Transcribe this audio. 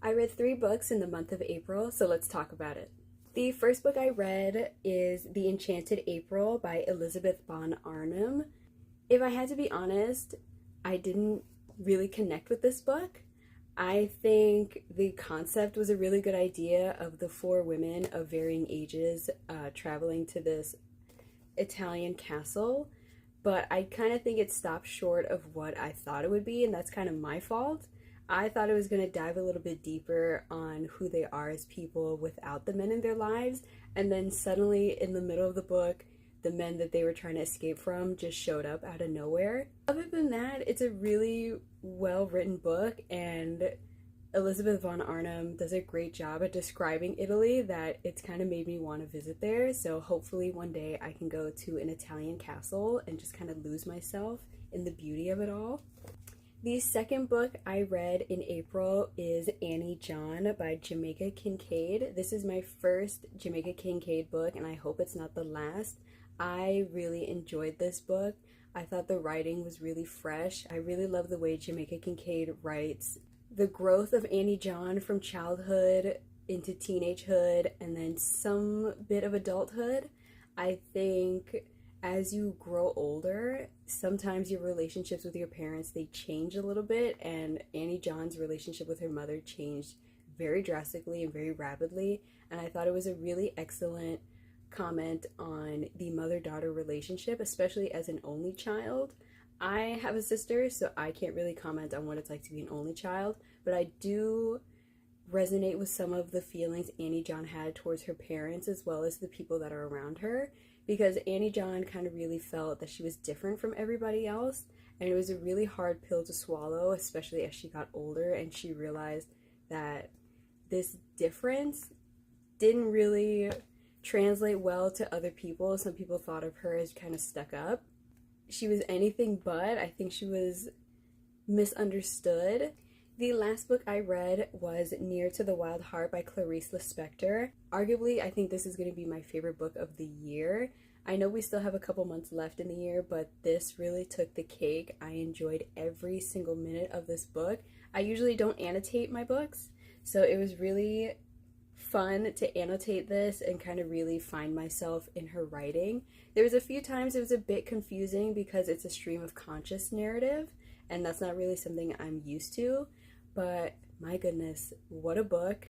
I read 3 books in the month of April, so let's talk about it. The first book I read is The Enchanted April by Elizabeth von Arnim. If I had to be honest, I didn't really connect with this book. I think the concept was a really good idea of the 4 women of varying ages traveling to this Italian castle, but I kind of think it stopped short of what I thought it would be, and that's kind of my fault. I thought it was going to dive a little bit deeper on who they are as people without the men in their lives, and then suddenly in the middle of the book, the men that they were trying to escape from just showed up out of nowhere. Other than that, it's a really well written book, and Elizabeth von Arnim does a great job at describing Italy that it's kind of made me want to visit there. So hopefully one day I can go to an Italian castle and just kind of lose myself in the beauty of it all. The second book I read in April is Annie John by Jamaica Kincaid. This is my first Jamaica Kincaid book, and I hope it's not the last. I really enjoyed this book. I thought the writing was really fresh. I really love the way Jamaica Kincaid writes the growth of Annie John from childhood into teenagehood and then some bit of adulthood. I think as you grow older, sometimes your relationships with your parents, they change a little bit, and Annie John's relationship with her mother changed very drastically and very rapidly, and I thought it was a really excellent comment on the mother-daughter relationship, especially as an only child. I have a sister, so I can't really comment on what it's like to be an only child, but I do resonate with some of the feelings Annie John had towards her parents as well as the people that are around her, because Annie John kind of really felt that she was different from everybody else, and it was a really hard pill to swallow, especially as she got older and she realized that this difference didn't really translate well to other people. Some people thought of her as kind of stuck up. She was anything but. I think she was misunderstood. The last book I read was Near to the Wild Heart by Clarice Lispector. Arguably, I think this is going to be my favorite book of the year. I know we still have a couple months left in the year, but this really took the cake. I enjoyed every single minute of this book. I usually don't annotate my books, so it was really fun to annotate this and kind of really find myself in her writing. There was a few times it was a bit confusing because it's a stream of conscious narrative, and that's not really something I'm used to, but my goodness, what a book.